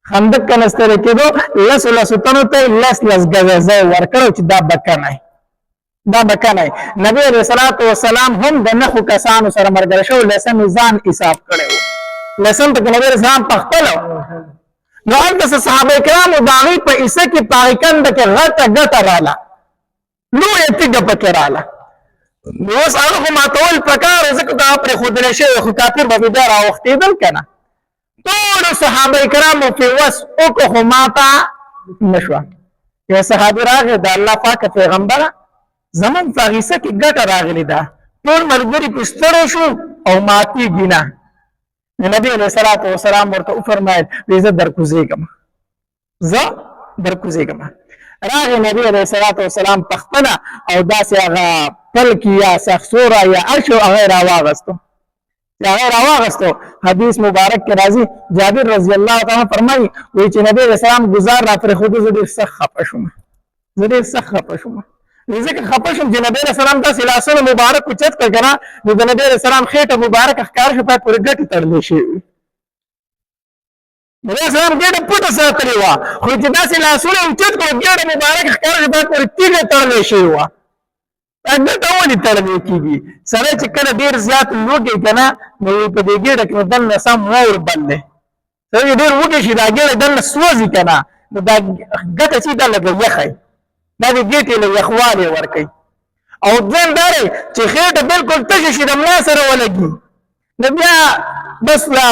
خندق کنستل کېدو لس تنو ته لس ګزه ځای ورکړو چې دا بکنه نبی علیہ الصلوۃ والسلام هم د نخو کسانو سره مرګ شو لسم ځان حساب کړو لسم ته نبی رسول الله پخپل نو انت صحابه کرام باغی په ایسه کې پاکند کې غټه رااله نو یتګه پکې رااله نو اوس هغه ماتول پکار ځکه دا پر خود نشه خو کافر به دا راوختیدل کنه ټول صحابه کرام په وس او کو ماتا نشو یا صحابه راغه د الله پاک پیغمبر زمون فاغیسه کې ګټه راغلی دا ټول مرګري پستړو شو او ماتي ګینا نبی علیہ الصلوۃ والسلام ورته فرمایل زه درکوزیګم راغه نبی علیہ الصلوۃ والسلام پختنه او داسې هغه پلکی یا سخصورا یا ارشو غیر واغستو حدیث مبارک کې راځي جابر رضی الله تعالی فرمایي وی چې نبی علیہ السلام گزار را پر خود زه ډیر سخت خپه شوم ځکه خپه شوم چې نبی علیہ السلام تاسو لاسونه مبارک اوچت کړ کنه نو د نبی علیہ السلام خېټه مبارک ښکار شو په پورې ګټ تړلې شي نبی علیہ السلام ګټه پټه ساتلې و خو چې تاسو لاسونه اوچت کړ ګټه مبارک ښکار شو په پورې تیګه تړلې شي و ګټه ولې تړلې کیږي سره چې کله ډیر زیات لوګي کنه نو په دې ګټه کې دنه سم اور بلې سره ډیر وګي شي دا ګټه دنه سوځي کنه نو دا ګټه چې دا لګي یخي دا دې ګټې له یخواله ورکي او ځین داري چې خېټه بالکل تشه شي د ملا سره ولګي نو بیا بس لا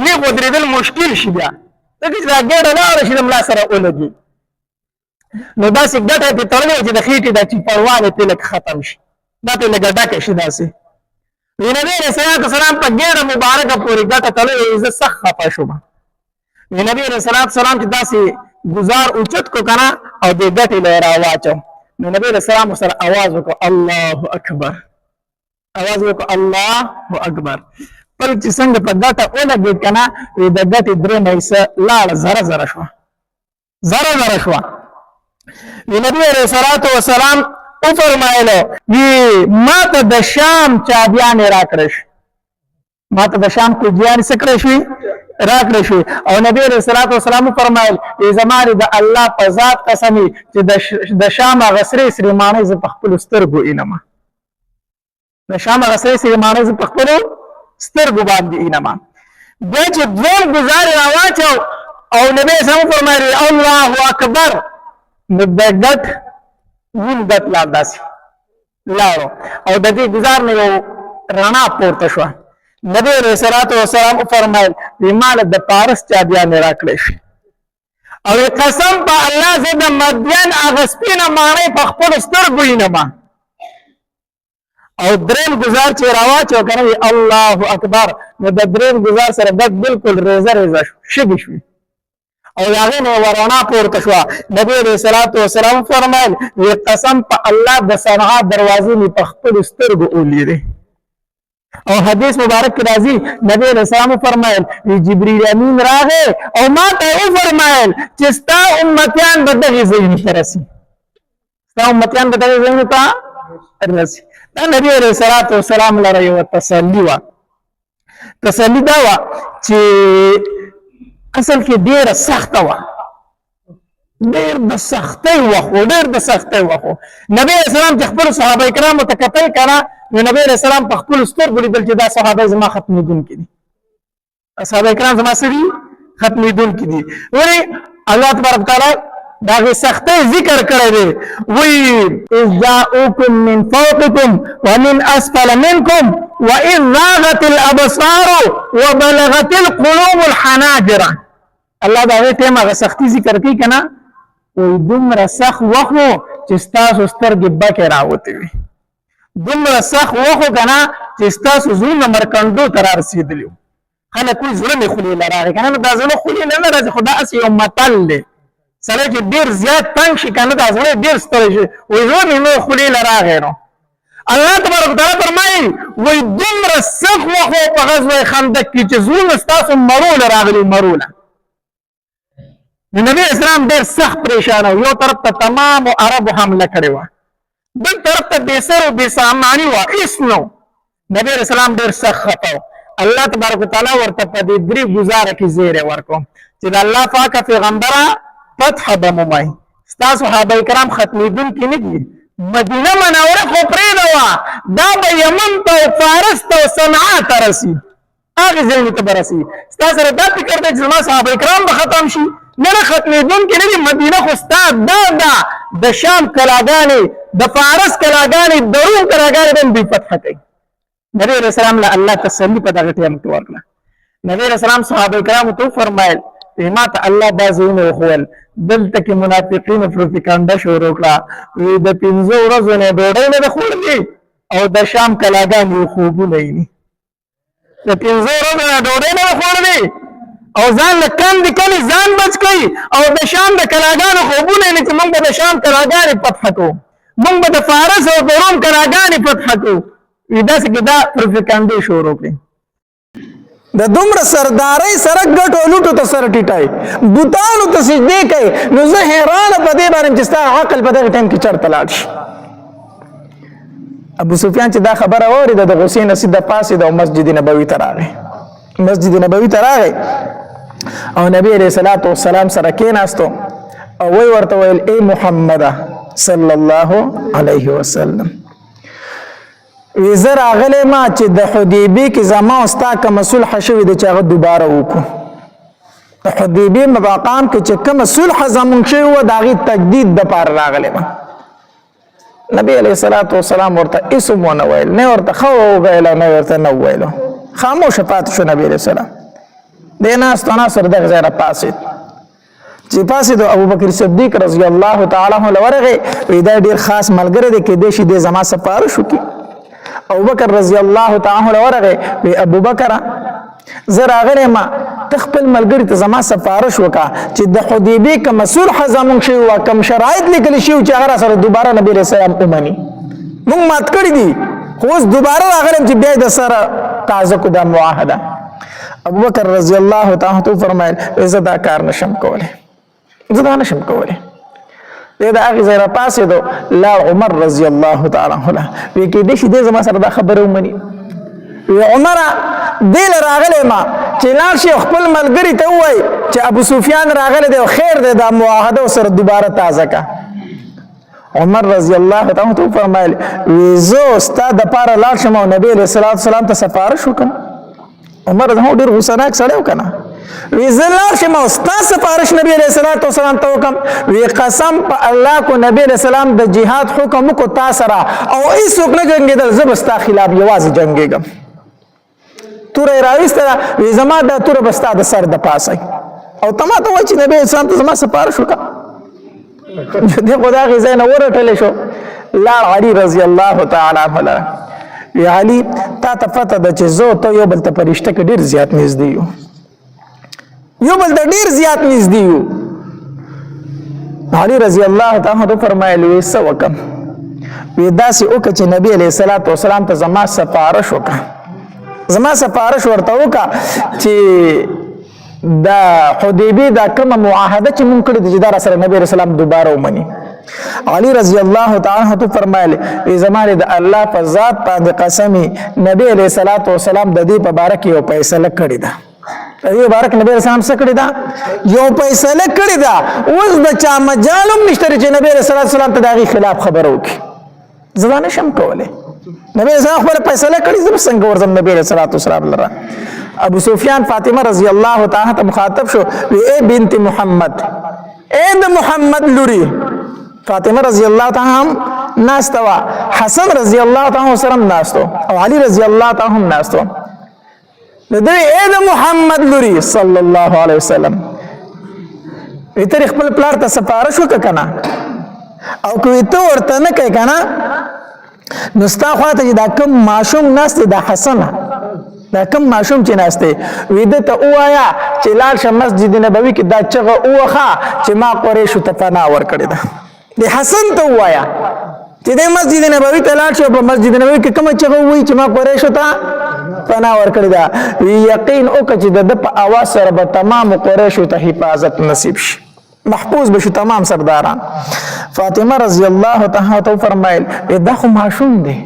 نه ودرېدل مشکل شي بیا دغه دا ګټه نه شي د ملا سره ولګي نو داسې ګټه په تړلې چې د خېټې د چپړواله په لک ختم شي دا په لګ ډکه شي داسې نبی رسول الله سلام په ګډه مبارکه پوری ګټه تړلې عزت سخت خپه شو نبی رسول الله سلام چې داسې گزار اوچت کو کنه او دې ګټې له راواچو نو نبی رسول الله سره आवाज وکړ الله اکبر پر چې څنګه په ګټه ولګي کنه د ګټې درې مېسه لاړ زره شو نبی علیہ الصلوۃ والسلام او فرمایله وی ماته د شام چابیان راکړش ماته د شام کو بیان سکړې شي او نبی علیہ الصلوۃ والسلام فرمایل زماره د الله په ذات قسمی چې د شام غسرې سریمانه ز په خپل سترګو انما د شام غسرې سریمانه ز په خپل سترګو باندې انما د چې دوه گزار راواچو او نبی سم فرمایي الله اکبر نو د ګټ لا داسې لاړو او د دې گزار نه یو رڼا پورته شو نبی علیہ الصلوۃ والسلام فرمایل مال د پارس چا بیا نه راکړې شي او قسم په الله زه د مدین اغسپینه مانې په خپل سترګو اینما او دریم گزار چې راواچو کنه الله اکبر نو د دریم گزار سره د بالکل ریزه شګی شو او هغه نه ورونه پورته شو نبی علیہ الصلوۃ والسلام فرمایل قسم په الله د صنعا دروازې په خپل سترګو ولیدې او حدیث مبارک راځي نبی علیہ السلام فرمایل جبرئیل امین راغه او ما ته فرمایل چې ستا امتیان به دغه ځای ته رسي دا نبی علیہ الصلوۃ والسلام لره یو تسلی دا و چې اصل کې ډېر سخته و ډېر د سختۍ وخت نبی اسلام چې خپل صحابه کرام ته کتل کړه نو نبی اسلام په خپل سترګو لیدل چې دا صحابه زما ختمېدونکي دي صحابه کرام زما سړي ختمېدونکي دي ولی الله تبارک تعالی دا سختۍ ذکر کړی دی وی اذ جاءوکم من فوقکم ومن اسفل منکم واذ زاغت الابصار وبلغت القلوب الحناجر الله دا ټیم هغه سختي ذکر کوي کنه وی دومره سخت وخو چې ستاسو سترګې بکې راوتې وي دومره سخت وخو کنه چې ستاسو زړونه مرکندو ته رارسېدلي خلک وایي زړه مې خولې له راغی کنه دا زړه خولې نه راځي خو دا هسې یو متل دی سړی چې ډېر زیات تنګ شي کنه دا زړه ډېر ستړی شي وایي زړه مې نو خولې له راغی نو الله تبارک وتعالی فرمایي وایي دومره سخت وخو په غزوه خندق کې چې زړونه ستاسو مروله راغلي مروله نبی اسلام ډېر سخت پریشان و یو طرف ته تمام عربو حمله کړې وه بل طرف ته بې سر او بې ساماني وه هېڅ نو نبی اسلام ډېر سخت خفه و الله تبارک وتعالى ورته په دې درې گزاره کې زیری ورکو چې د الله پاک پیغمبره فتح به مومئ ستا صحابه کرام ختمېدونکي نه دي مدینه منوره خو پرېږده وه دا به یمن ته او فارس ته او صنعا ته رسي هغې ځایونو ته به رسي ستا سره دا فکر دی چې زما صحابه کرام به ختم شي نه نه ختمېدونکي نه دي مدینه خو ستا دا د شام کلاګانې د فارس کلاګانې د روم کلاګانې به هم دوی فتح کوي نبی علیہ السلام له الله تسلی په دغه ټیم کې ورکړه نبی علیہ السلام صحابه کرامو ته فرمایل ما ته الله دا ځایونه وښول دلته کې منافقینو پروپاګاندا شروع کړه وایي د 5 ورځو نه ډوډۍ نه ده خوړلې او د شام کلاګانې خوبونه یې د 5 ورځو نه ډوډۍ نه ده خوړلې او ځان له کندې کلي ځان بچ کوي او د شام د کلاګانو خوبونه یې چې موږ به د شام کلاګانې فتح کوو موږ به د فارس او د روم کلاګانې فتح کوو داسې کې دا پروپاګاندا شروع کړي د دومره سردارۍ سره ګټو لوټو ته سر ټیټای بوتانو ته سجدې کوي نو زه حیرانه په دې باندې چې ستا عقل په دغه ټایم کې چېرته لاړ شي ابو سفیان چې دا خبره واورېده د غصې نه سیده پاڅېد او مسجد نبوي ته راغی مسجد نبوي ته راغی او نبی علیه الصلاة والسلام سره کېناستو او وی ورته ویل ای محمده صلی الله علیه وسلم وی زه راغلی ما چې د حدیبې کې زما او ستا کومه صلح شوې ده چې هغه دوباره وکړو د حدیبې مقام کې چې کومه صلح زمونږ شوې وه د هغې تجدید دپاره راغلی ما نبی علیه الصلاة والسلام ورته هېڅ هم ونه ویل نه ورته ښه وویل او نه ورته نه وویلو خاموشه پاتې شو نبی علیه السلام دی ناست و ناست ورته دغه ځای نه پاڅېد چې پاڅېدو ابوبکر صدیق رضی الله تعالی عنه ورغی وی دا ډېر خاص ملګری دی کیدای شي دی زما سپارښت وکړي ابوبکر رضی الله تعالی عنه ورغی وی ابوبکر زه راغلی ما ته خپل ملګري ته زما سپارښت وکړه چې د حدیبې کوم صلح زمونږ شوي وه کوم شرایط لیکلي شوي چې هغه راسره دوباره نبي علیه السلام ومني موږ مات کړي دي خو اوس دوباره راغلی یم چې بیا یې د سره تازه کړو دا معاهده ابوبکر رضی الله تعالی عنه فرمایل زه دا کار نشم کولی زه دا نشم کولی دی د هغې ځای راپاڅېدو لاړ عمر رضی الله تعالی عنه وی کېدای شي دی زما سره دا خبره ومني وی عمره دې له راغلی ما چې لاړ شي خپل ملګري ته ووایي چې ابو سفیان راغلی دی او خیر دی دا معاهده ورسره دوباره تازه که عمر رضی الله تعالی عنه فرمایل وی زه ستا دپاره لاړ شم او نبي علیه الصلاة والسلام ته سپارښت وکړم عمر زما ډېر غوسناک سړی و که نه وی زه لاړ شم او ستا سپارښت نبي علیه الصلاة والسلام ته وکړم وی قسم په الله کو نبي علیه السلام د جهاد حکم وکړو تا سره او هېڅوک نه جنګېدل زه به ستا خلاف یوازې جنګېږم توره یې راویستله وی زما دا توره به ستا د سر د پاسه او ته ما ته وایي چې نبي اسلام ته زما سپارښت وکړه دی خو د هغې ځای نه ورټلی شو لاړ علي رضی الله تعالی عنه لره وی علي تا ته پته ده چې زه او ته یو بل ته په رشته کې ډېر زیات نږدې یو یو بل ته ډېر زیات نږدې یو علي رضی الله تعالی عنه فرمایل وی څه وکړم وی داسې وکړه چې نبي علیه الصلاة والسلام ته زما سپارښت وکړه زما سپارښت ورته وکړه چې دا حدیبې دا کومه معاهده چې مونږ کړې ده چې دا راسره نبي علیه السلام دوباره ومني علي رضی الله تعالی عنه فرمایل وی زما د الله په ذات باندې قسمي نبي علیه الصلاة والسلام د دې په باره کې یو فیصله کړې ده د دې باره کې نبي علیه السلام څه کړې ده یو فیصله کړې ده اوس د چا مجال هم نشته چې نبي علیه الصلاة والسلام ته د هغې خلاف خبره وکړي زه دا نشم کولی نبی علیہ السلام خپل فیصله کړي زه څنګه ورځم نبی علیہ الصلوۃ والسلام لره ابو سفیان فاطمه رضی الله تعالی عنها مخاطب شو وی اے بنت محمد اے د محمد لوري فاطمه رضی الله تعالی عنها ناستوا حسن رضی الله تعالی عنہ سره ناستو او علی رضی الله تعالی عنہ ناستو دوی اے د محمد لوري صلی الله علیه وسلم وی تر خپل پلار ته سپارښت وکړه کنه او کوي ته ورته نه کوي کنه نو ستا خواته چې دا کم ماشوم ناسته دا حسنه دا کم ماشوم چې ناسته ویده ته ووایه چې لاړ شه مسجد نبوي کې دا چغه ووخه چې ما قریشو ته پناه ورکړې ده د حسن ته ووایه چې د مسجد نبوي ته لاړ شه په مسجد نبوي کې کومه چغه ووایي چې ما قریشو ته پناه ورکړې ده یقین وکړه چې د ده په اواز سره به تمامو قریشو ته حفاظت نصیب شي محفوظ بشو تمام سرداران فاطمه رضی الله تعالی عنها فرمایل دا خو ماشوم دی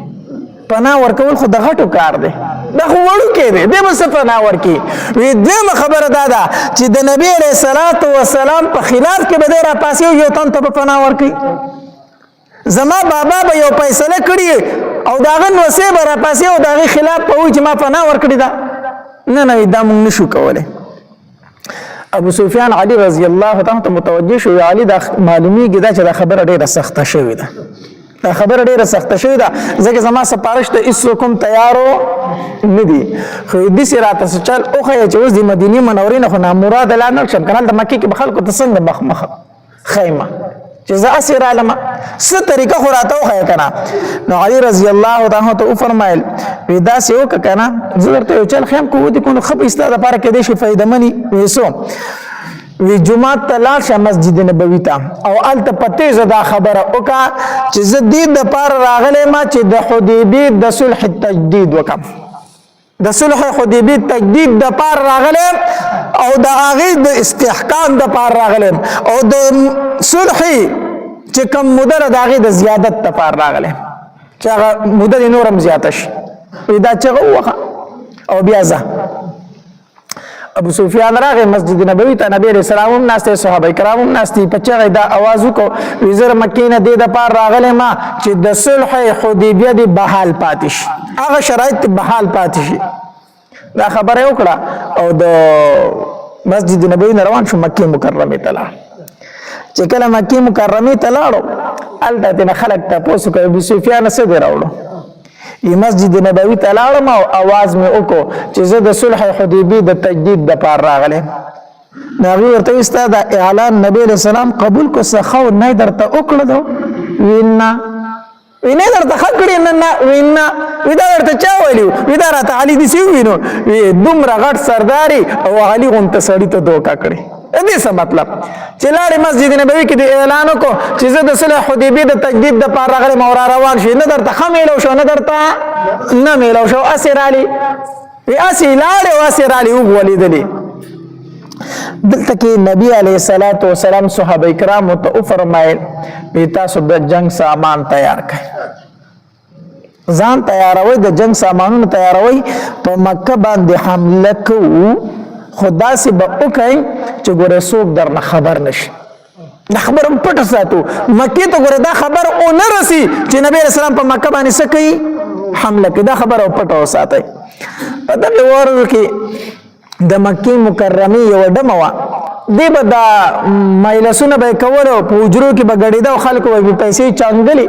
پناه ورکول خو د غټو کار دی دا خو وړوکی دی دی به څه پناه ورکړي وی دویمه خبره دا ده چې د نبي علیه الصلاة وسلام په خلاف کې به دی راپاسې یو تن ته به پناه ورکړي زما بابا به یو فیصله کړي او د هغه نوسې به راپاسې او د هغې خلاف به وایي چې ما پناه ورکړې ده نه دا موږ نشو کولی ابو سفیان علي رضی الله تعالی ته متوجه شو علي دا معلومیږي دا چې دا خبره ډیره سخته شوې ده دا خبره ډیره سخته شوې ده ځکه زما سپارښت ته هیڅ کوم تیارو نه دي خو داسې راته څه چل وښیه چې اوس د مدینې منورې نه خو نامراده لا نه شم که نه هلته مکې کې به خلکو ته څنګه مخ خیمه چې زه اسې رالمه څه طریقه خو راته وښیه که نه نو علي رضی الله تعالی ته وفرمایل وی داسې وکړه که نه زه درته یو چل خیم کو ودې کو نو ښه به ستا دپاره کیدای شي فایدهمنې وی څو وی جمعات ته لاړ شه مسجد نبوي ته او هلته په تیزه دا خبره وکړه چې زه دې دپاره راغلی ما چې د حدیبې د صلح تجدید وکړم د صلح حدیبې تجدید دپاره راغلی او د هغې د استحکام دپاره راغلی او د صلح چې کوم موده ده د هغې د زیادت دپاره راغلی چې هغه موده دې نور هم زیاته شي دا چغه ووخه او بیا ځه ابو سفیان راغی مسجد نبوي ته نبی علیہ السلام هم ناست صحابه کرام هم ناست په چغه دا आवाज وکړو وی زه مکې نه دې دپاره راغلی ما چې د صلح حدیبیه دې بحال پاتې شي هغه شرایط بحال پاتې شي دا خبره وکړه او د مسجد نبوي نه روان شو مکې مکرمې ته لاړ چې کله مکې مکرمې ته لاړو هلته ترېنه خلک تپوس وکړ ابو سفیان څه دې راوړو مسجد نبوي ته لاړم او اواز مې وکړو چې زه د صلح حدیبې د تجدید دپاره راغلی نو هغې ورته وایي ستا دا اعلان نبي علیه السلام قبول کړو څه ښه نه یې درته وکړه ده وی نه وی نه درته ښه کړې نه وی نه وی دا درته چا ویلي وی دا راته علي داسې ووینو وی دومره غټ سرداري او علي غوندته سړي ته دوکه کړې دې څه مطلب چې لاړې مسجد نبوي کې د اعلان وکړو چې زه د صلح حدیبې د تجدید دپاره راغلم او را روان شي نه درته ښه میلو شو نه درته نه میلو شو اسې رالي وی اسې لاړې او اسې رالي وغولېدلې دلته کې نبی علیه الصلاة وسلام صحابه کرامو ته وفرمایل وی تاسو د جنگ سامان تیار کړئ ځان تیاروئ د جنگ سامانونه تیاروئ په مکه باندې حمله کوو خو داسې به وکئ چې ګوره څوک درنه خبر نشي دا خبر هم پټه ساتو مکې ته ګوره دا خبر ونه رسي چې نبی علیه السلام په مکه باندې څه کوي حمله کوي دا خبره پټه وساتئ په دغې ورځو کې د مکې مکرمې یوه ډمه وه دې به دا مجلسونه به یې کولو په حجرو کې به ګډېده او خلکو به پیسې چانګلې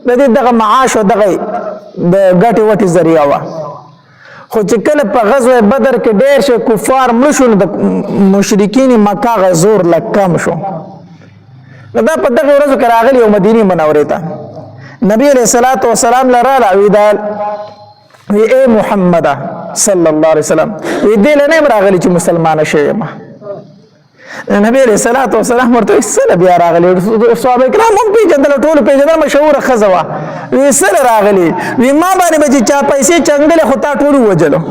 د دې دغه معاش او دغه د ګټې وټې ذریعه وه خو چې کله په غزوه بدر کې ډېر شي کفار مړه شو نو د مشرکین مکه هغه زور لږ کم شو نو دا په دغې ورځو کې راغلي او مدینې منورې ته نبي علیه الصلاة وسلام له راله وی اے محمده صلی الله علیه وسلم وی دې له نه یم راغلی چې مسلمانه شوې یم نبی علیه الصلاة وسلام ورته وی څه له بیا راغلی صحابه کرام هم پېژندله ټولو پېژندله مشهوره ښځه وه وی څه له راغلي وی ما باندې به چې چا پیسې چنګلې خو تا ټول ووجلو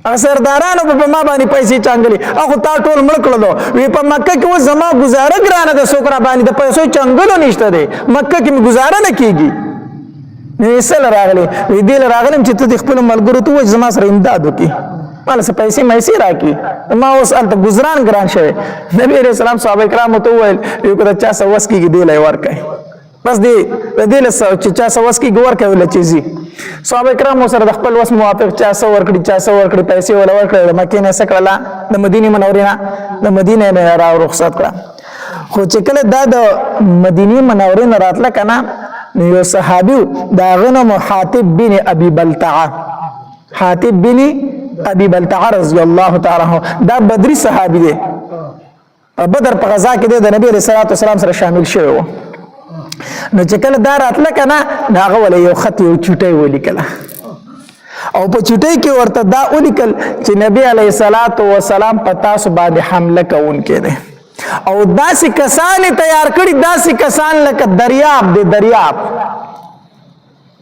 هغه سردارانو به په ما باندې پیسې چنګلې خو تا ټول مړ کړلو وی په مکه کې اوس زما ګزاره ګرانه ده څوک را باندې د پیسو چنګلو نشته دی مکه کې مې ګزاره نه کېږي څه له راغلې وی دې له راغلم چې ته د خپلو ملګرو ته ووایې زما سره امداد وکړي ماله څه پیسې میسې راکړي ما اوس هلته ګزران ګران شوی نبي علیه السلام صحابه کرامو ته وویل یو که د چا څه وس کېږي دې له یې ورکړئ بس د دې له چې چا څه وس کېږي ورکړئ وله چې ځي صحابه کرامو سره د خپل وس موافق چا څه ورکړي چا څه ورکړي پیسې وله ورکړئ د مکې نه څه کړله د مدینې منورې نه د مدینې نه را رخصت کړه خو چې کله دا د مدینې منورې نه راتله که نه نو یو صحابي د هغه نوم حاطب بن ابي بلتعه حاطب بن ابي بلتعه رضی الله تعالی عنه دا بدري صحابي دی بدر په غزا کې د نبی رسول الله صلی الله علیه وسلم سره شامل شوی و نو چې کله دا راتله کنه هغه ول یو خط یو چټي ولیکله او په چټي کې ورته دا ولیکل چې نبی علیه الصلاۃ والسلام په تاسو باندې حمله کوونکی دی او داسې کسان تیار کړي داسې کسان لکه دریاب دی دریاب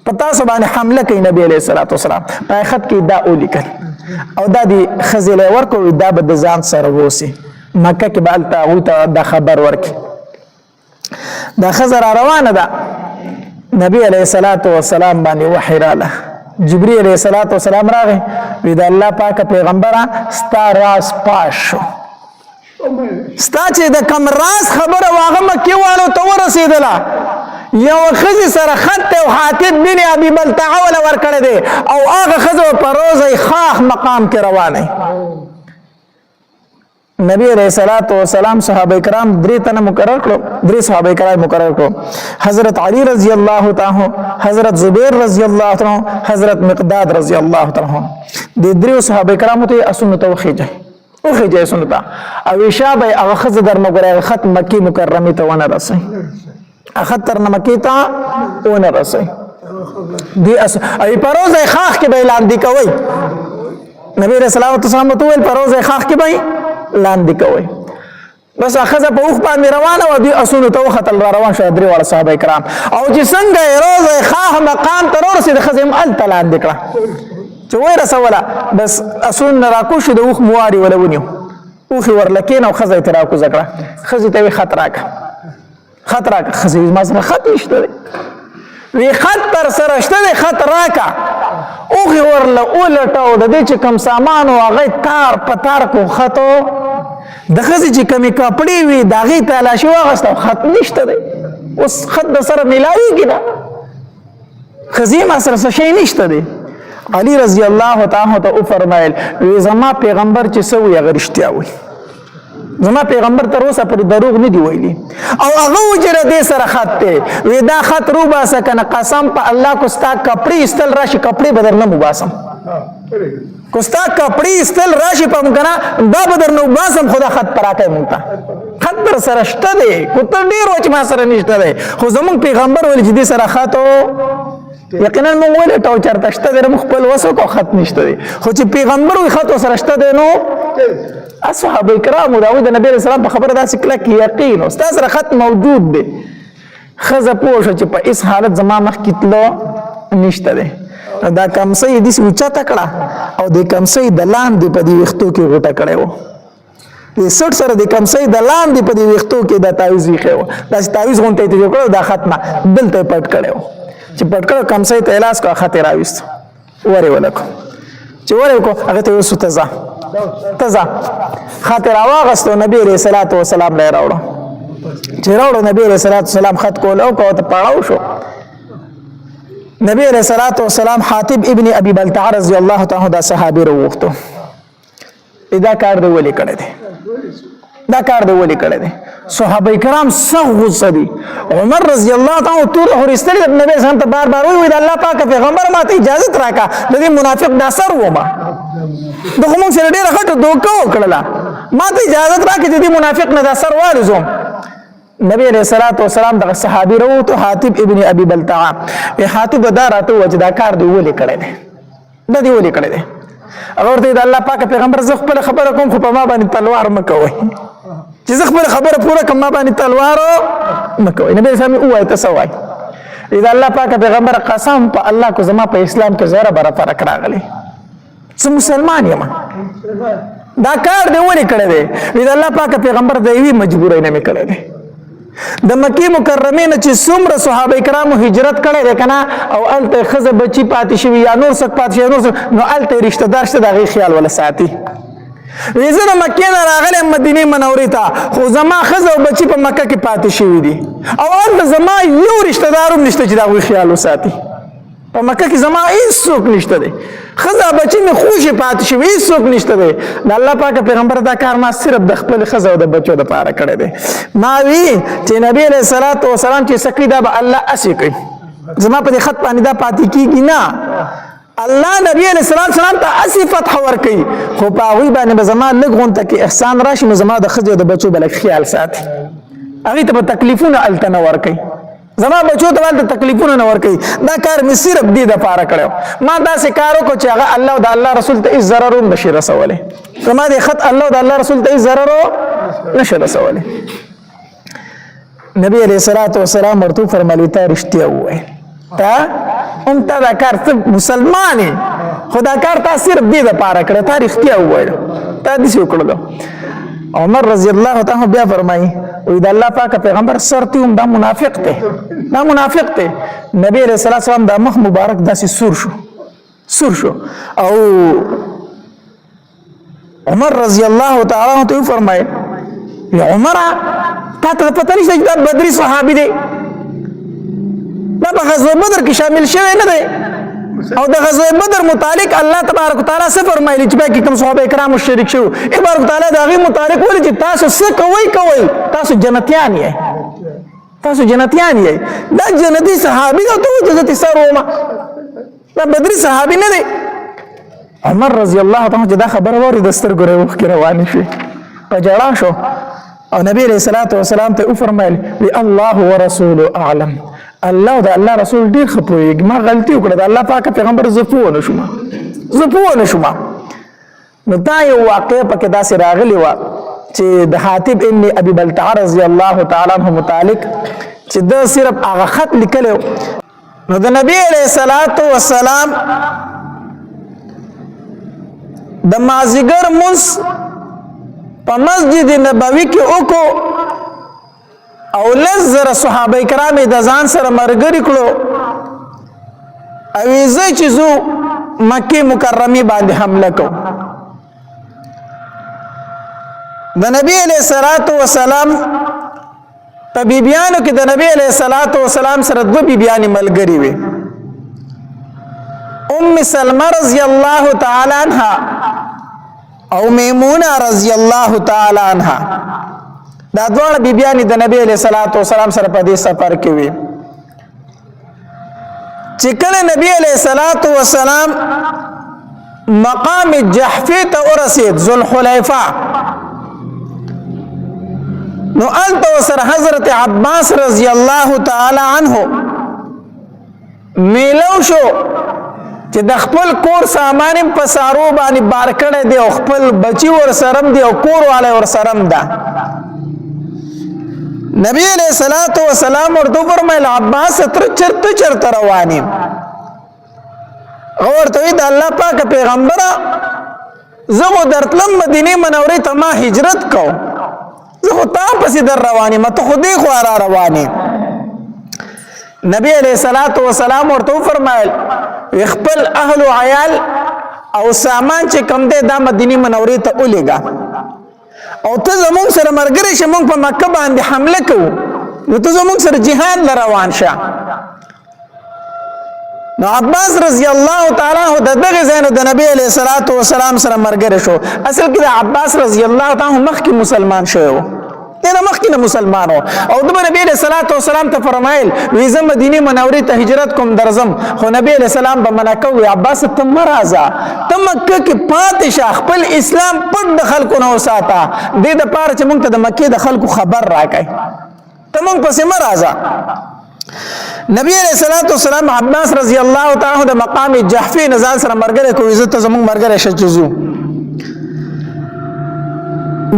په تاسو باندې حمله کوي نبی علیه الصلاۃ والسلام په خط کې دا ولیکل او دا دی خزله ورکو دا به د ځان سره ووسی مکه کې به هلته هغوی ته دا خبر ورکړي دا ښځه را روانه ده نبی علیه الصلاۃ والسلام باندې وحی راله جبرئیل علیہ السلام راغی وی د الله پاک پیغمبره ستا راز پاش شو ستا چې د کم راز خبره واغه مکې والو ته ورسېدله یو ښځې سره خط او حاطب بن ابي بلتعه وله ورکړی دی او هغه ښځه په روضه خاخ مقام کې روانه نبی علیہ الصلوۃ والسلام صحابه کرام درې تنه مقرر کړو درې صحابه کرام مقرر کړو حضرت علی رضی الله تعالی حضرت زبیر رضی الله تعالی حضرت مقداد رضی الله تعالی د درې صحابه کرام ته سنت وخیجه سنت او شابه هغه خزه در مګره خط مکی مکرمه ته ونه رسي اخطر مکی ته ونه رسي دی ای پروزه خاخ کې به اعلان دی کوي نبی رسول الله صلی الله علیه وسلم پروزه خاخ کې به لاندې کوي بس اخذ په اوخ باندې روانه و دي اسونو ته وختل روان شو درې واړه صحابه کرام او چې څنګه روزه خاخ مقام ته ورسېد خزم ال تلاند کړه چې وای رسوله بس اسون راکو شو د اوخ مواري ولا ونیو اوخ ورلکین او خزه ته راکو زکړه خزه ته خطر خزه ما سره خط نشته وی خط پر سره شته خط راکا اوخ ورله اولټاو د دې چې کم سامان او هغه تار پتار کو خطو د خزي چې کمی کپړې وي داغه تلاشي واغسته خط نشته دی اوس خط د سره ملایي کینا خزي ما سره څه شي نشته دی علي رضی الله تعالی ته فرمایل وی زما پیغمبر چې سوی غرشتیا وي زما پیغمبر تر اوسه پر دروغ نه دی ویلي او هغه وجره دې سره خط ته وی دا خط رو باسه کنه قسم په الله کو ستا کپړې استل راشي کپړې بدر نه مباسم کو ستا کپړې استل راشي په مکنه دا بدر نه مباسم خدا خط پراکې مونږ خط پر سره شته دی کو ته ډیر وچ ما سره نشته دی خو زمون پیغمبر ول چې دې سره خط یقینا مونږ ولې ټاو چرته شته دی مخ خپل وسو کو خط نشته دی خو چې پیغمبر وي خط سره شته دی نو اصحاب کرام داود نبی رسول الله په خبره داسې کلک یقین او استاد سره خط موجود دی خزه پوښ چې په اس حالت زما مخ کتلو نشته دی دا کمسې دې سوچا تکړه او د کمسې د لاندې په دې وختو کې غټه کړي وو د سټ سره د کمسې د لاندې په دې وختو کې د تعویذ یې خو دا تعویذ غونټه ته جوړ دا ختمه دلته پټ کړي وو چې پټ کړو کمسې ته علاج کا خطر راوست وره ولکو چې وره کو هغه ته وسو تزا خاطر واغستو نبی علیہ الصلوۃ والسلام له راوړو چې راوړو نبی علیہ الصلوۃ والسلام خط کول او کو ته پاړاو شو نبی علیہ الصلوۃ والسلام حاتب ابن ابي بلتعه رضی الله تعالی دا صحابي وروغتو دا کار دی ولې کړی دی صحابه کرام سغو صدی عمر رضی الله تعالی تور هرستل نبی سم ته بار وی د الله پاک پیغمبر ماته اجازه راکا د منافق دا سر و ما دغه مونږ سره ډیره غټه دوکه وکړه ماته اجازه راکې د منافق نه دا سر والزم نبی علیہ الصلوۃ والسلام د صحابي وروته حاتب ابن ابي بلتعه په حاتب دارته وجدا کار دی ولې کړی دی هغه ورته د الله پاک پیغمبر زه خپل خبره کوم خو په ما باندې تلوار مکوئ چې زه خپل خبره پوره کوم ما باندې تلوار مکوئ نبی سامي وای تاسو وای اذا الله پاک پیغمبر قسم په الله کو زما په اسلام کې زره بره فرق راغلی زه مسلمان یم دا کار دی ولې کړی دی اذا الله پاک پیغمبر د یوې مجبورۍ نه کړی دی د مکی مکرمه نه چې څومره صحابه کرامو هجرت کړي ده کنه او الته خزه بچی پاتې شوی یا نور څه پاتې شوی نو الته رشتہ دار شته دغه خیال ولا ساتي ویزه مکه نه راغله مدینه منورې ته خو زما خزه او بچی په مکه کې پاتې شوی دي او الته زما یو رشتہ دارم نشته چې دغه خیال وساتي په مکه کې زما هیڅوک نشته دی خزه بچی می خوشی پاتې شوی هیڅوک نشته دی د الله پاک پیغمبر دا کار ما صرف د خپل خزه او د بچو د پاره کړی دی ما وی چې نبی علیہ الصلوۃ والسلام چې سکی دا به الله اسی کوي زما په خط باندې دا پاتې کیږي نه الله نبی علیہ الصلوۃ والسلام ته اسی فتح ور کوي خو په هغه باندې زما لګون ته کې احسان راشي نو زما د خزه او د بچو بل خیال ساتي هغه ته تکلیفونه التنه ور کوي زما بچو ته ولته تکلیفونه نه ور کوي دا کار می صرف دې د پاره کړو ما دا سه کارو کو چې هغه الله او د الله رسول ته ضرر نشي رسوله زما د خط الله او د الله رسول ته ضرر نشي رسوله نبی علیہ الصلوۃ والسلام ورته فرمایلی ته رښتیا وای تا دا کار ته مسلمانې خدا کار تا صرف دې د پاره کړو ته رښتیا وای تا دې څه وکړلو عمر رضی الله تعالی بیا فرمایي وی د الله پاک پیغمبر سرتیوم دا منافق ته نبی علیہ الصلوۃ والسلام دا مخ مبارک داسې سور شو سور شو. او عمر رضی الله تعالی عنہ ته فرمایي یا عمر تا ته پته نشته چې دا بدري صحابي دی، دا په غزوه بدر کې شامل شوی نه دی. او د غزوه بدر متعلق الله تبارک وتعالى څه فرمایلی چې به کوم صحابه کرام شریک شو، تبارک وتعالى دا غي متعلق ویل چې تاسو څه کوئ تاسو جنتیان یې، تاسو جنتیان یې. دا جنتی صحابي دا ته جنتی سروما، دا بدري صحابي نه دی. عمر رضی الله تعالی عنہ دا خبر وری د سترګو وروخ کې روان شي په جړا شو. او نبی علیہ الصلوۃ والسلام ته فرمایل وی الله ورسوله اعلم، الله دا الله رسول ډیر خپويږي، ما غلطي وکړه د الله پاک پیغمبر زفونه شوم. نو دا یو واقع پکې داسې راغلی و چې د حاتب ابن ابي بلتعه رضی الله تعالی عنہ متعلق چې د صرف هغه خط لیکلو. نو د نبی علیہ الصلوۃ والسلام د مازیګر منس په مسجد نبوي کې وکړو او لزر صحابه کرام د ځان سره مرګري کړو او زه چې زو مکه مکرمه باندې حمله کو. د نبی علیہ الصلوۃ والسلام په بیبیانو کې د نبی علیہ الصلوۃ والسلام سره دو بیبیانې ملګری وي، ام سلمہ رضی الله تعالی عنها او میمونه رضی الله تعالی عنها. دا دواړه بیبیانې د نبی علیہ الصلوۃ والسلام سره په دې سفر کې وي چې کله نبی علیہ الصلوۃ والسلام مقام جحفی ته ورسید ذوالحلیفہ، نو الته سره حضرت عباس رضی الله تعالی عنہ میلو شو چې د خپل کور سامان په سارو باندې بار کړی دی او خپل بچی ور سرم دی او کور والا ور سرم ده. نبی علیہ الصلوۃ والسلام ورته فرمایل عباس تر چرته روانیم، او ورته د الله پاک پیغمبره زه درتلم مدینه منورې ته ما هجرت کو، زه خو تا پسې در روانیم ته خو دې خو را روانې. نبی علیہ الصلوۃ والسلام ورته فرمایل خپل اهل او عیال او سامان چې کم دی دا مدینه منورې ته ولېږه او ته زمونږ سره مرګري شه، مونږ په مکه باندې حمله کوو، نو ته زمونږ سره جهاد ل روان شه. نو عباس رضی الله تعالی عنہ دغه ځای د نبی علیہ الصلوۃ والسلام سره مرګري شو. اصل کې د عباس رضی الله تعالی عنہ مخکې مسلمان شوی و، دغه مخکې مسلمان او د نبی علیہ الصلوۃ والسلام ته فرمایل وی زه مدینه منورې ته هجرت کوم درځم، خو نبی علیہ السلام به منع کوي عباس ته مرزا ته مکه کې پاتې شه، خپل اسلام پټ د خلکو نه وساته، دې د پاره چې مونږ ته د مکه د خلکو خبر راکړي، ته مونږ پسې مرزا. نبی علیہ الصلوۃ والسلام عباس رضی الله تعالی عنہ د مقام جحفی نزان سره مرګره کوي، عزت زموږ مرګره شجزو.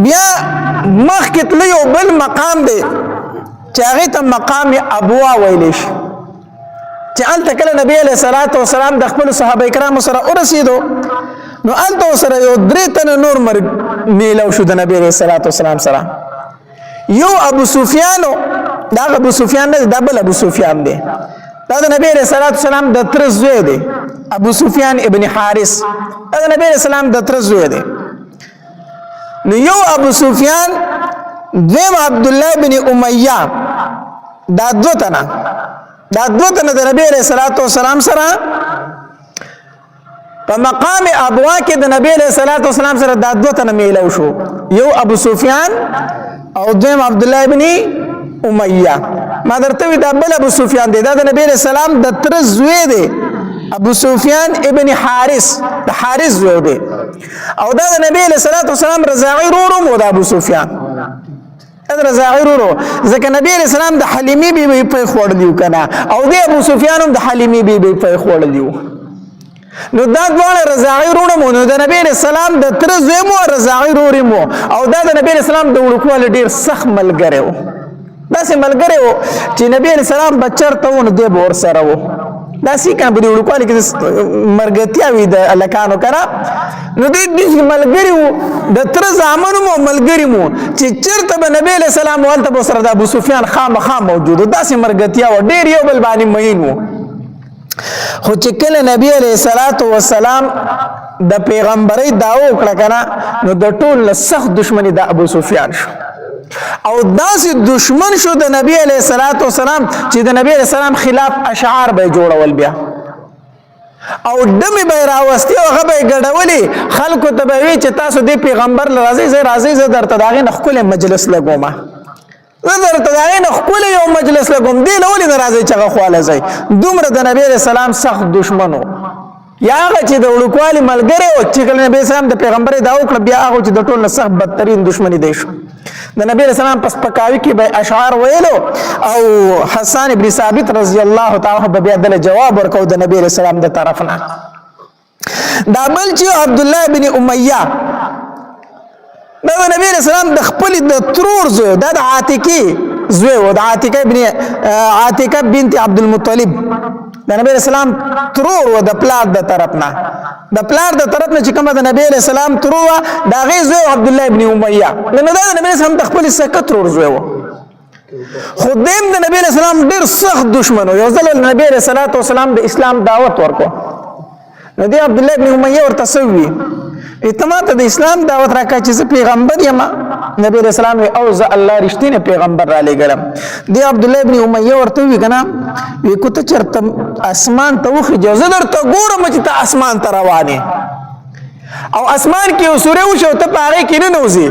بیا مخکې تل یو بل مقام دی چې هغه ته مقام ابوا ویل شي، چې الته کله نبی علیہ الصلوۃ والسلام د خپل صحابه کرامو سره ورسېدو، نو الته سره یو درې تنه نور مرګ میلو شو د نبی علیہ الصلوۃ والسلام سره. یو ابو سفیان، دا ابو سفیان نه دا بل ابو سفیان دی، دا د نبی علیہ الصلوۃ والسلام د تر زوی دی، ابو سفیان ابن حارث دا د نبی علیہ السلام د تر زوی دی. نو یو ابو سفیان دویم عبد الله بن امیہ، دا دو تنه د نبی علیہ الصلوۃ والسلام سره په مقام ابوا کې د نبی علیہ الصلوۃ والسلام سره دا دو تنه میلو شو، یو ابو سفیان او دویم عبد الله بن امیہ. ما درته وی دا بل ابو سفیان دی، دا د نبی علیہ السلام د تر زوی دی، ابو سفیان ابن حارث د حارث زوی دی، او دا د نبی علیہ الصلوۃ والسلام رضاعی رورو مو د ابو سفیان رضاعی رورو، ځکه نبی علیہ السلام د حلیمی بی بی په خوړلیو کنه، او د ابو سفیان هم د حلیمی بی بی په خوړلیو. نو دا دواړه رضاعی رورو مو، نو د نبی علیہ السلام د تر زوی مو رضاعی روري مو، او دا د نبی علیہ السلام د وړوکوالي ډیر سخت ملګری و، داسې ملګری و چې نبی علیہ السلام بچرته و نو دی به ورسره و، داسې کان په وړوکوالي کې مرګتیا وي د الکانو کنه. نو دې ملګری وو د تر زامن مو ملګری مو چې چرته به نبی علیہ السلام ولته به سره د ابو سفیان خامخا موجود، داسې مرګتیا و، ډیر یو بل باندې مین وو. خو چې کله نبی علیہ الصلوۃ والسلام د پیغمبري داو کړه کنه نو د ټول سخت دشمنی د ابو سفیان شو او داسې دشمن شو د نبی علیہ الصلوۃ والسلام چې د نبی علیہ السلام خلاف اشعار به جوړول بیا او دمه به راوستي او هغه به ګډولي خلکو ته به وی چې تاسو د پیغمبر راځي زه درته داغه نخکل مجلس لګومه زه درته داغه نخکل یو مجلس لګوم دی لولې ناراضي چې هغه خواله زي دومره د نبی رسول سلام سخت دشمنو یا هغه چې د وړوکوالي ملګری او چې کله نبی سلام د پیغمبر دا وکړه بیا هغه چې د ټولو سخت بدترین دشمنی دی شو د نبی رسول سلام پس پکاوي کې به اشعار ویلو او حسان ابن ثابت رضی الله تعالی عنہ بیا د جواب ورکاو د نبی رسول سلام د طرفنا دا بل چې عبد الله بن امیہ دا نبی رسول سلام د خپل د ترور زوی د عاتقه زوی او د عاتقه بنت عبد المطلب د نبی رسول سلام ترور و د پلار د طرفنا د پلار د طرف نه چې کومه د نبی رسول سلام ترور دا غي زوی عبد الله ابن امیہ نو دا نبی رسول سلام د خپل سکه ترور زوی و خدیم د نبی رسول سلام ډیر سخت دشمن و یو ځل نبی رسول سلام د اسلام دعوت ورکو نو دی عبد الله ابن امیہ ورته سوي اتمات د اسلام دعوت راکا چې پیغمبر یم نبی رسول الله او ز الله رښتینه پیغمبر را لګلم دی عبد الله ابن امیہ ورته وی کنه وی کوته چرته اسمان ته وخی جزه درته ګورم چې ته اسمان ته روانه او اسمان کې وسوره وشو ته پاره کې نه نوځي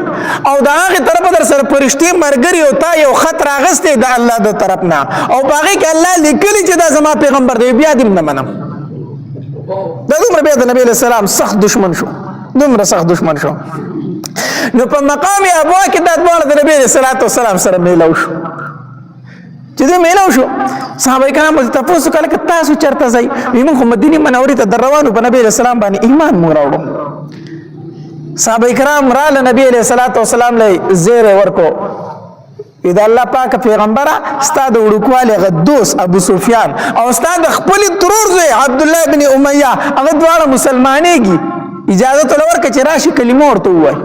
او دا هغه طرف در سره فرشتي مرګري او تا یو خط راغسته د الله د طرف نه او باغې کې الله لیکلی چې دا زما پیغمبر دی بیا دې نه منم دا دومره بیا د نبی له سلام سخت دشمن شو دومره سخت دشمن شو نو په مقام ابوا کې د دوه د نبی صلی الله علیه وسلم سره میلاو شو چې دې میلاو شو صحابه کرام تاسو کله تاسو چرته ځای موږ مدینه منورې ته دروانو په نبی رسول الله باندې ایمان مو راوړو صحابه کرام را له نبی صلی الله علیه وسلم له زیر ورکو اذا الله پاک پیغمبر استاد وړوکواله غدوس ابو سفیان او استاد خپل ترور زوی عبد الله ابن امیہ هغه دواړه مسلمانېږي اجازه تلور ک چې راشي کلمه ورته وای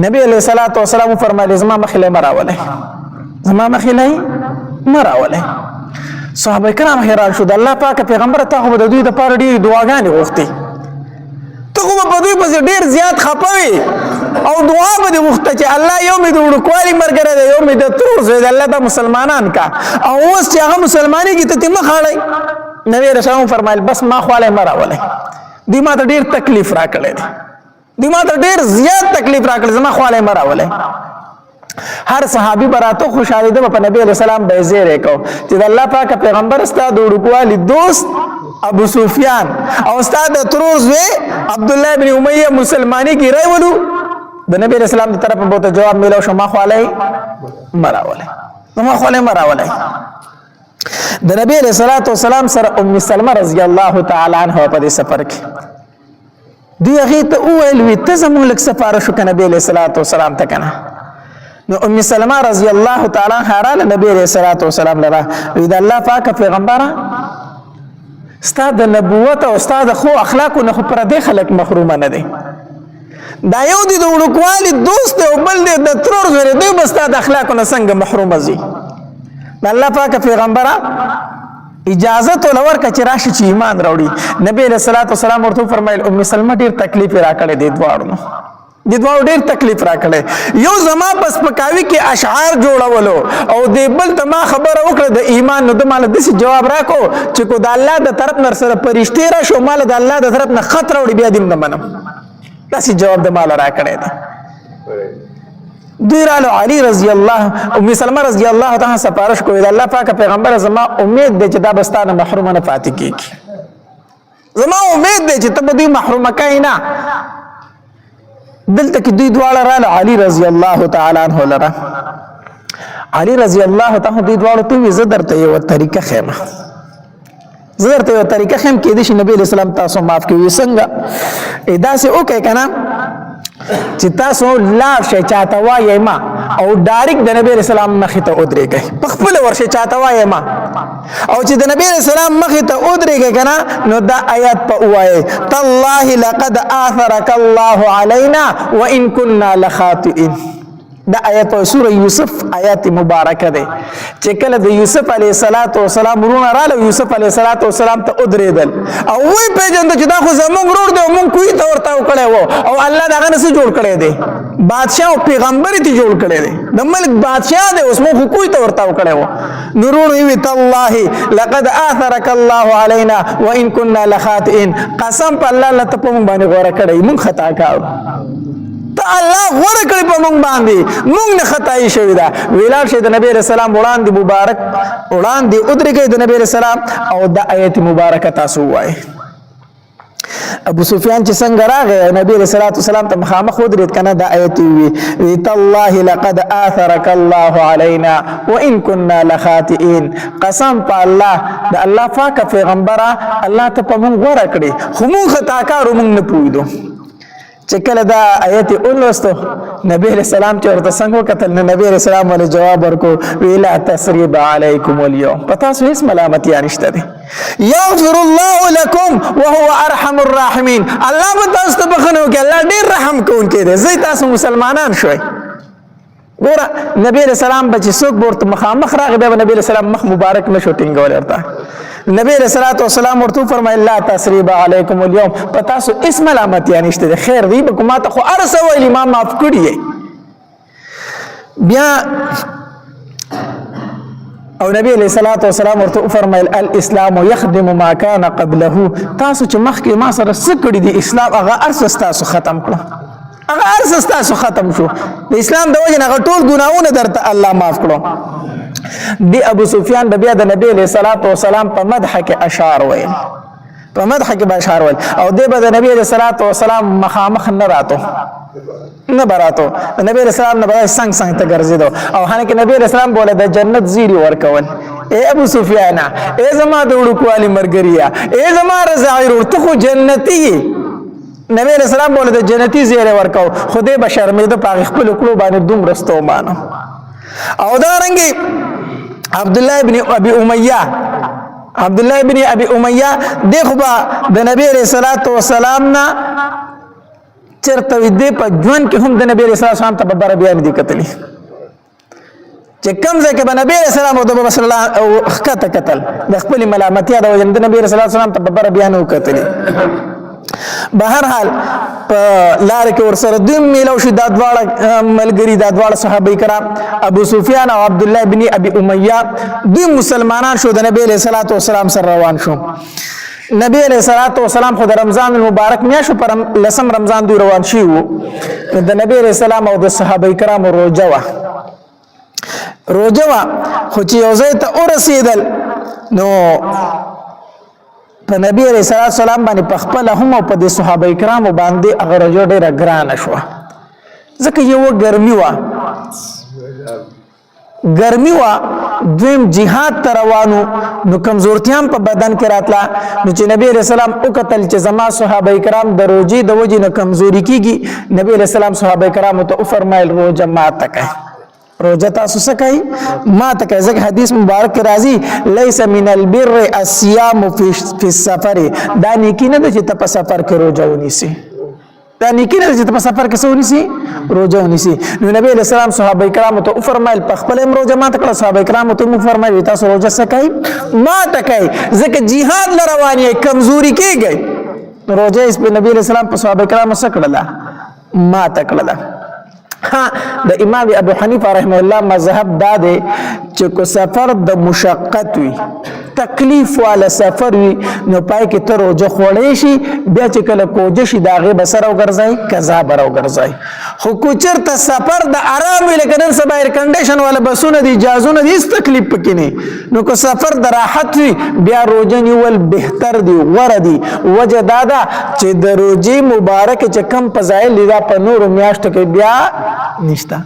نبی علیہ الصلوۃ والسلام فرمایي زما مخله مراوله زما مخله مراوله صحابه کرام حیران شو د الله پاک پیغمبر ته خو د دوی د پاره ډیر دعاګانې غوښتي ته خو په دوی په ډیر زیات خپوي او دعا به وخته چې الله یو می د وړوکوالي مرګره دی یو می د ترور زوی د الله د مسلمانان کا او اوس چې هغه مسلمانۍ کې ته مخاړی نبی رسول الله فرمایل بس ما خواله مراوله دی ما ته ډیر تکلیف راکړی دی ما ته ډیر زیات تکلیف راکړی زما خواله مراوله هر صحابي براته خوشاله ده په نبی رسول الله به زیره کو چې الله پاک پیغمبر استاد وړوکوالي دوست ابو سفیان او استاد ترور زوی عبد الله ابن امیہ مسلمانی کی رای ولو د نبی رسول الله طرف په بوته جواب میلو شو ما خواله مراوله ما خواله مراوله د نبی علیہ الصلوۃ والسلام سره ام سلمہ رضی الله تعالی عنها په دې سفر کې دی هغه ته ویل وی ته زموږ لک سفر شو کنه نبی علیہ الصلوۃ والسلام ته کنه نو ام سلمہ رضی الله تعالی عنها را نبی علیہ الصلوۃ والسلام لرا وی د الله پاک پیغمبر استاد نبوت او استاد خو اخلاق نه پر دې خلک محروم نه دي دا یو دي د وړوکوالي دوست او بل دې د ترور زره دی بس د اخلاق نه څنګه محروم زی الله پاک پیغمبر اجازه تو لور ک چې راشي چې ایمان راوړي نبی علیہ الصلوۃ والسلام ورته فرمایل ام سلمہ ډیر تکلیف راکړې دي دواړو ډیر تکلیف راکړې یو زما پس پکاوي کې اشعار جوړولو او دې بل ته ما خبره وکړه د ایمان نو د مال د جواب راکو چې کو د الله د طرف نر سره پرشتي را شو مال د الله د طرف نه خطر وړي بیا دې نه منم داسې جواب د مال راکړې ده دیرالو علی رضی الله ام سلمہ رضی الله تعالی سفارش کوي د الله پاک پیغمبر زما امید دی چې دا بستانه محروم نه پاتې کیږي زما امید دی چې ته به محروم کاینا دلته کې دوی دواړه رااله علی رضی الله تعالی عنہ لره علی رضی الله تعالی دوی دواړه ته زه درته یو طریقه خیمه کې د نبی اسلام تاسو معاف کوي څنګه ادا سه اوکه کنه چې تاسو لا شي چاته وایې ما او ډایرک د نبی رسول الله مخې ته ودرېږئ په خپل ورشه چاته وایې ما او چې د نبی رسول الله مخې ته ودرېږئ کنه نو دا آیات په وایې تالله لقد آثرك الله علينا وان كنا لخاطئين دا آیت سوره یوسف آیات مبارکه ده چې کله د یوسف علیه السلام ورونه رااله یوسف علیه السلام ته ودرېدل او وی پیژند چې دا خو زموږ ورور دی موږ کوی ته ورته وکړی وو او الله دغه نه څه جوړ کړی دی بادشاه او پیغمبر ته جوړ کړی دی د ملک بادشاه دی اوس موږ کوی ته ورته وکړی وو نورون وی تالله لقد آثرك الله علينا وان كنا لخاطئين قسم په الله لته په موږ باندې غوړه کړی موږ خطا کاو ته الله غوړه کړی په موږ باندې موږ نه خطای شوی دا ویلار شه د نبی رسول الله وړاندې مبارک وړاندې ودرېږي د نبی رسول الله او د آیت مبارکه تاسو وایي ابو سفیان چې څنګه راغی نبی رسول الله ته مخامخ ودرېد کنه د آیت وی تالله لقد آثرك الله علينا وان كنا لخاطئين قسم په الله د الله پاک پیغمبره الله ته په موږ غوړه کړی خو موږ خطا کارو موږ نه پوهیدو چې کله دا آیت اولوستو نبی علیہ السلام چې ورته څنګه وکتل نو نبی علیہ السلام ولې جواب ورکو ویلا تسریب علیکم اليوم پتا سو هیڅ ملامتیا نشته دی یغفر الله لكم وهو ارحم الراحمین الله به تاسو ته بخنه وکړي الله ډیر رحم کوونکی دی زه تاسو مسلمانان شوي ګوره نبی علیہ السلام به چې څوک ورته مخامخ راغی بیا نبی علیہ السلام مخ مبارک نشو ټینګول ورته نبی رسول الله والسلام ورته فرمایي لا تسریب علیکم اليوم پتا سو اس ملامت یا نشته خیر دی به کومه ته خو ارسه ویلی ما معاف کړی بیا او نبی علیہ الصلوۃ والسلام ورته فرمایل الاسلام يخدم ما كان قبله تاسو چې مخکې ما سره سکړی دی اسلام هغه ارسه تاسو ختم کړو هغه ارسه تاسو ختم شو د اسلام د وجه نه ټول ګناونه درته الله معاف کړو دی ابو سفیان بیا د نبی علیہ الصلوۃ والسلام په مدح کې اشعار ویل په مدح کې به اشعار ویل او دی به د نبی علیہ الصلوۃ والسلام مخامخ نه راتو نه براتو نبی علیہ السلام نه به څنګه څنګه ته ګرځیدو او هغه کې نبی علیہ السلام بوله د جنت زیری ورکول اے ابو سفیان اے زما د وړوکوالی مرګریا اے زما رضاعی ورته خو جنتی نبی علیہ السلام بوله د جنتی زیری ورکاو خدای به شرمېده په خپل کلو باندې دوم رستو مانو او دا رنګي عبد الله ابن ابي اميه دغه با د نبی رسول الله والسلام نا چرته دې په ژوند کې هم د نبی رسول الله والسلام ته ببر بیان دي کتلی چې کوم ځای کې نبی رسول الله او د رسول الله او خطه قتل د خپل ملامتیا د وجه د نبی رسول الله والسلام ته ببر بیان وکتلی بهر حال لار کې ورسره دوی میلو شو د دواړه ملګری د دواړه صحابه کرام ابو سفیان او عبد الله ابن ابي اميه دوی مسلمانان شو د نبی علیہ الصلوۃ والسلام سره روان شو نبی علیہ الصلوۃ والسلام خو د رمضان المبارک میاشو پر لسم رمضان دوی روان شي وو د نبی علیہ السلام او د صحابه کرام روزه وا خو چې یو ځای ته ورسېدل نو په نبی علیہ السلام باندې په خپل هم او په د صحابه کرامو باندې هغه رجو ډیره ګران شو ځکه یو ګرمي وا دویم جهاد ته روانو نو کمزورتیام په بدن کې راتله نو چې نبی علیہ السلام او قتل چې زما صحابه کرام د روزي د وجې نه کمزوري کیږي نبی علیہ السلام صحابه کرامو ته فرمایل روزه ماته کوي روزه تاسو سکای ما ته ځکه حدیث مبارک راځي ليس من البر الصيام في السفر دا نیکی نه چې ته په سفر کې روزه ونیسي دا نیکی نه چې په سفر کې ونیسي روزه ونیسي نو نبی علیہ السلام صحابه کرام ته فرمایل په خپل روزه ما ته کړه صحابه کرام ته فرمایي تاسو روزه سکای ما ته کوي ځکه jihad لرواني کمزوري کېږي روزه اس په نبی علیہ السلام په صحابه کرام سره ما ته کړه د امام ابو حنیفه رحمه الله مذهب دا دی چې کو سفر د مشقت وي تکلیف والا سفر وي نو پای کې ته روزه خوړې شي بیا چې کله کوجه شي دا غي بسر او ګرځي قضا بر او ګرځي خو کوچرته سفر د آرام لکه نن سبا ایر کنډیشن والا بسونه دي اجازه نه دي تکلیف پکې نه نو کو سفر د راحت وي بیا روزه نیول بهتر دی غوړه دی وجه دادا چې د روزي مبارک چې کم فضایل لیدا په نور میاشت کې بیا نشتا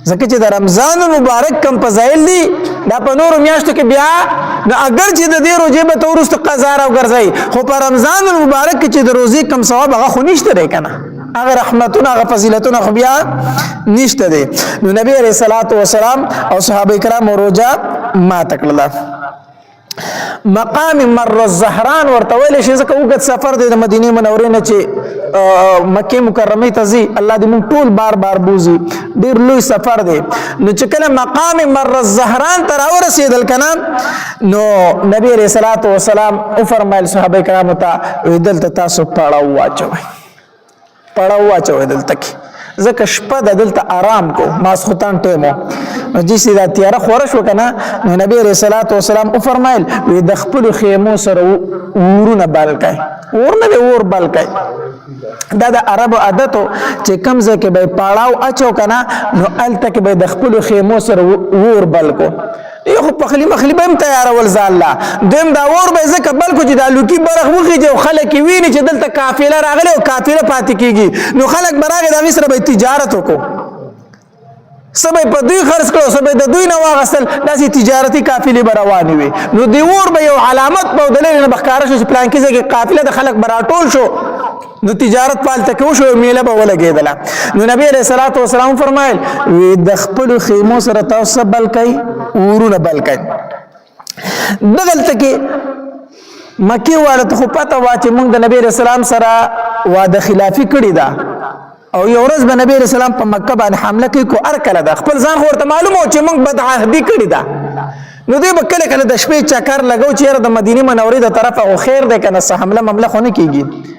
ځکه چې د رمضان مبارک کم فضایل دي دا په نور میاشتو کې بیا نو اگر چې د دې روزې به تورست قضا را وګرځي خو په رمضان مبارک کې چې د روزې کم ثواب هغه خو نشته دی کنه هغه رحمتونه هغه فضیلتونه خو بیا نشته دی نو نبی علیہ الصلوۃ والسلام او صحابه کرام روزه ما تکړه مقام مر الزهران ورته ویل شي ځکه اوږد سفر دی د مدینې منورې نه چې مکې مکرمې ته ځي الله دې موږ ټول بار بار بوزي ډېر لوی سفر دی نو چې کله مقام مر الزهران ته راورسېدل که نه نو نبي علیه الصلاة وسلام وفرمیل صحابه کرامو ته دلته تاسو پړاو واچوئ دلته کې ځکه شپه د دلته آرام کو ماسخوتن ټیمو نو جیسې دا تیاره خوره شو که نه نو نبي علیه الصلاة وسلام وفرمیل وی د خپلو خیمو سره ورونه بل کوئ اور نه دی اور بل کوئ دا د عربو عادتو چې کوم ځای کې به یې پړاو اچو که نه نو هلته کې به یې د خپلو خیمو سره اور بل کو یو خو پخلی مخلی به هم تیارول ځان لا دویم دا اور به یې ځکه بل کو چې دا لوکي برخ وخیږي او خلک یې ویني چې دلته قافله راغلی او قافله پاتې کېږي نو خلک به راغی د هغې سره به تجارت وکړو څه به یې په دوی خرڅ کړو څه به یې د دوی نه واخیستل داسې تجارتي قافلې به روانې وي نو د اور به یو علامت به د لرې نه به ښکاره شو چې پلانکي ځای کې قافله د خلک به راټول شو نو تجارت پالته کې وشو میله به ولګېدله نو نبي علیه الصلاة وسلام فرمایل وی د خپلو خیمو سره تاسو بل کوئ اورونه بل کوئ دغلته کې مکې والا ته خو پته وه چې موږ د نبي علیه السلام سره واده خلافي کړې ده او یو ورځ به نبی علیه السلام په مکه باندې حمله کوي کو هر کله ده خپل ځان خو ورته معلومه و چې موږ بدعهدي کړې ده نو دوی به کله کله د شپې چکر لګو چې یاره د مدینې منورې د طرفه خو خیر دی که نه څه حمله ممله خو نه کېږي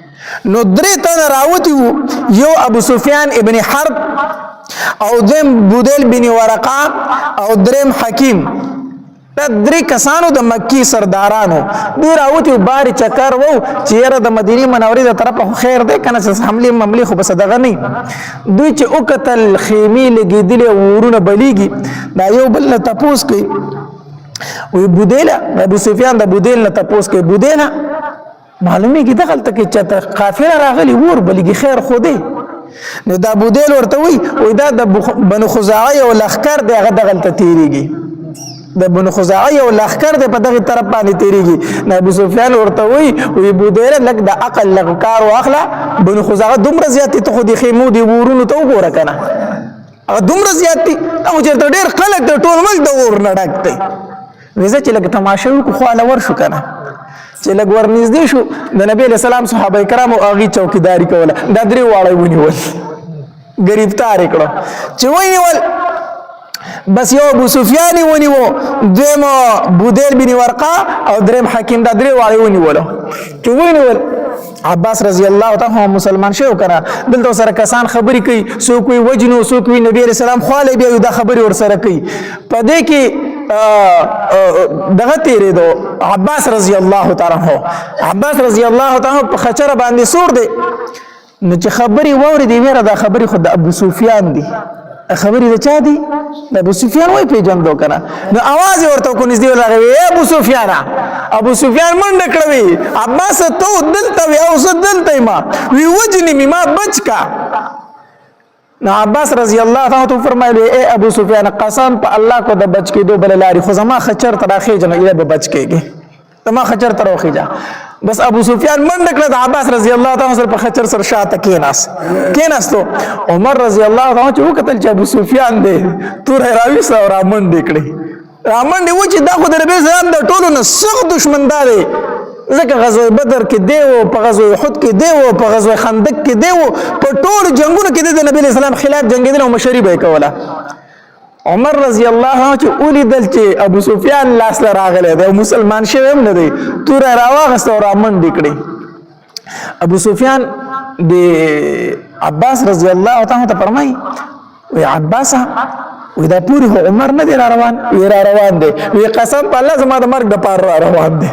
نو درې تنه راوتي وو یو ابو سفیان ابن حرب او دویم بودیل بن ورقه او دریم حکیم دا درې کسانو د مکی سردارانو دوی راوتي وو بارې چکر وو چې یاره د مدینې منورې د طرفه خو خیر دی که نه څه حملې مملې خو بس دغه نه دوی چې وکتل خیمې لګېدلې ورونه بلیږي دا یو بل نه تپوس کوي وی بودیله ابو سفیان د بودیل نه تپوس کوي بودیله معلومیږي دغلته کې چې قافله راغلي ور بلګي خیر خو دی نو دا بودیل ورته وی دا د بنو خزاعه یو لښکر دی هغه دغلته تیریږي د بنو خزاعه یو لښکر دی په دغه طرف باندې تیریږي نو ابو سفیان ورته وی بودیله لږ د عقل لږ کار واخله بنو خزاعه دومره زیات دي ته خو د خیمو د ورونو ته وګوره که نه هغه دومره زیات دي هغه چېرته ډېر خلک د ټول ملک د اور نه ډک دی ویزه چې لږ تماشه وکړو خواله ورشو که نه چې لږ ورنږدې شو د نبي علیه السلام صحابه کرامو هغې چوکیداري کوله دا درې واړه ونیول ګرفتار یې کړو چې ونیول بس یو ابو سفیان یې ونیو دویم بودیل بن ورقه او دریم حکیم دا درې واړه ونیولو چې ونیول عباس رضی الله تعالی مسلمان شو کنه دلته سره کسان خبرې کوي څوک وي وجنو څوک وي نبی علیه السلام خواله بیا دا خبرې ورسره کوي په دې کې دغه تیرېدو عباس رضی الله تعالی عنہ عباس رضی الله تعالی په خچره باندې سور دی نو چې خبرې واورېدې ویره دا خبرې خو د ابو سفیان دي خبرې د چا دي د ابو سفیان وای پیژندو کنه نو आवाज ورته کو نږدې راغی اے ابو سفیان منډه کړوي عباس ته دلته وی او زه دلته ما وی وجنی ما بچ کا نو عباس رضی الله تعالی عنہ فرمایلی اے ابو سفیان قسم په الله کو د بچ کېدو بل لاري خو زما خچر تر اخی جن اله به بچ کېږي تما خچر تر اخی جا بس ابو سفیان منډه کړه د عباس رضی الله تعالی عنہ په خچر سره شاته کېناستو عمر رضی الله تعالی عنہ چې وکتل چې ابو سفیان دی تور راوي سره را منډه کړي را منډه و چې دا خو د نبی سلام د ټولو نه سخت دشمن دی ځکه غزوه بدر کې دی او په غزوه احد کې دی او په غزوه خندق کې دی او په ټول جنگونو کې د نبی اسلام خلاف جنگیدل او مشري به کوله عمر رضی الله عنه چې اولیدل چې ابو سفیان لاس راغلی دی او مسلمان شوی هم نه دی تور راواغسته او رامنډې کړې ابو سفیان د عباس رضی الله تعالی ته فرمایي وی عباس وی دا پوری خو عمر نه دی را روان دی وی قسم په الله زما د مرګ د پاره را روان دی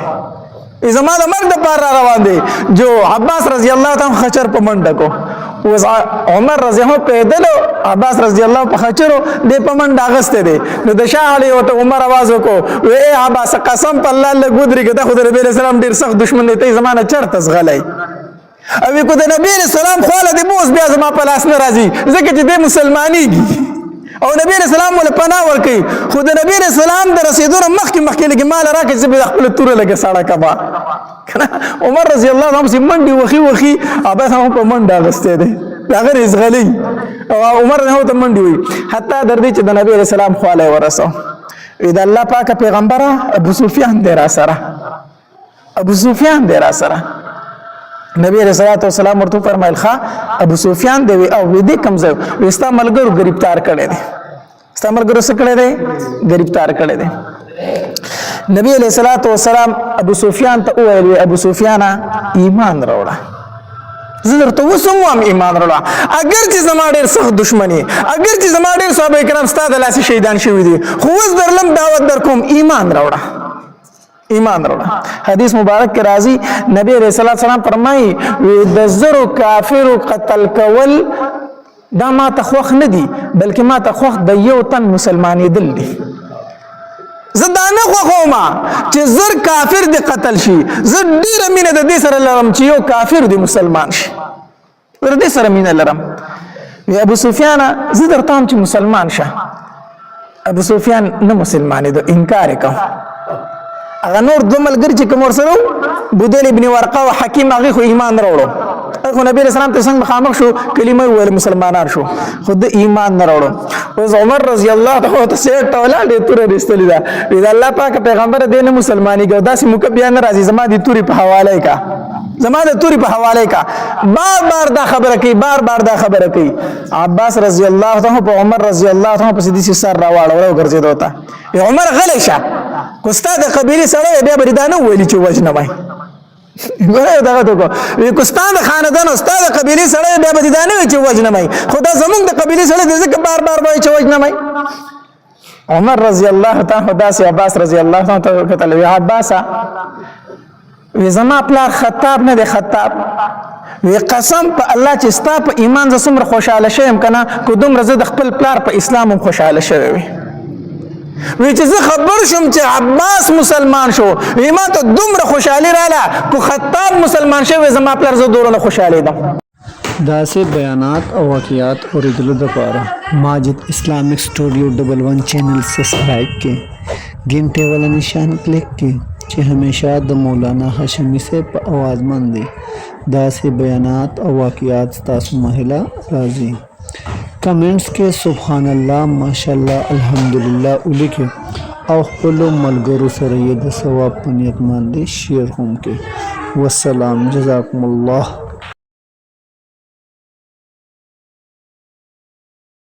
زما د مرګ د پاره را روان دی جو عباس رضی الله تعالی خچر په منډه کو عمر رضی الله پیدل عباس رضی الله په خچرو د په منډه اغسته دی نو د شاه علی او عمر आवाज وکړو وی اے عباس قسم په الله له ګودري کې د خدای رسول سلام ډیر سخت دشمن دی ته زمانه چرته زغلای او کو د نبی اسلام خواله د موس بیا زما په لاس نه راځي ځکه چې د مسلمانېږي او نبی رسول الله ول پناه ورکي خو د نبی رسول الله د رسیدو مخکې لګي مال راکې چې به خپل تور لګه ساړه کبا عمر رضی الله عنه سي منډي وخي ابا هم په منډه غسته دي هغه رزغلي او عمر نه ته منډي وي حتی در دې چې د نبی رسول الله خواله ورسو وی د الله پاک پیغمبره ابو سفیان دی را سره ابو سفیان دی را سره نبی علیہ الصلوۃ والسلام ورته فرمایل ښا ابو سفیان دی او دې کوم ځای وستا ملګرو گرفتار کړي دي ستا ملګرو څه کړي دي گرفتار کړي دي نبی علیہ الصلوۃ والسلام ابو سفیان ته وویل ابو سفیان ایمان راوړه زه درته وسوم ایمان راوړه اگر چې زما ډېر سخت دشمنی اگر چې زما ډېر صحابه کرام ستا د لاسه شهیدان شوي دي خو اوس درلم دعوت در کوم ایمان راوړه ایمان راوړه حدیث مبارک کې راځي نبی علیہ الصلوۃ والسلام فرمایي د زرو کافر قتل کول دا ما ته خوښ نه دي بلکې ما ته خوښ د یو تن مسلمانېدل دي زه دا نه خوښوم چې زر کافر دې قتل شي زه ډېره مینه د دې سره لرم چې یو کافر دې مسلمان شي د دې سره مینه لرم وی ابو سفیان زه درته وایم چې مسلمان شه ابو سفیان نه مسلمانېدو انکار یې کوه هغه نور دوه ملګري چې کوم ورسره بودیل ابن ورقه او حکیم هغې خو ایمان راوړو خو نبی رسول الله ته څنګه مخامخ شو کلمه ویل مسلمانان شو خو د ایمان نه راوړو اوس عمر رضی الله عنه ته سیټ ولاړې تورې رستلې ده د الله پاک پیغمبر دې نه مسلمانېږي داسې موقع بیا نه راځي زما د تورې په حواله کا زما د تورې په حواله کا بار بار دا خبره کوي بار بار دا خبره کوي عباس رضی الله عنه په عمر رضی الله عنه په دې سر راواړو ګرځېدو ته عمر غلی شه کو استاد قبيله سره بیا بریدانه ویلي چې وجنه وای ګوره دا ته کو کو استاد خاندان استاد قبيله سره بیا بریدانه وی چې وجنه وای خدا زمونږ د قبيله سره دغه بار بار وای چې وجنه وای عمر رضی الله تعالی داسې عباس رضی الله تعالی کتل وی عباس وی زما پلار خطاب نه دی خطاب وی قسم په الله چې ستا په ایمان ز څومره خوشاله شوم کنه کو دومره زه د خپل پلار په اسلام هم خوشاله شوم وی چې زه خبر شوم چې عباس مسلمان شو ایمان ته دومره خوشحالي رااله کو خطاب مسلمان شوی زما پلار زه دورونه خوشحالي دم داسې بیانات او واقعات اوریدلو دپاره ماجد اسلامک سټوډیو 11 چینل سبسکرایب کړئ घंटे वाला निशान क्लिक کړئ چې همیشه د مولانا هاشمي صاحب په आवाज باندې داسې بیانات او واقعات تاسو مهله راځي کمنټس کې سبحان الله ماشاءالله الحمدلله ولیکئ او خپل ملګرو سره یې د ثواب په نیت باندې شیر هم کړئ والسلام جزاکم الله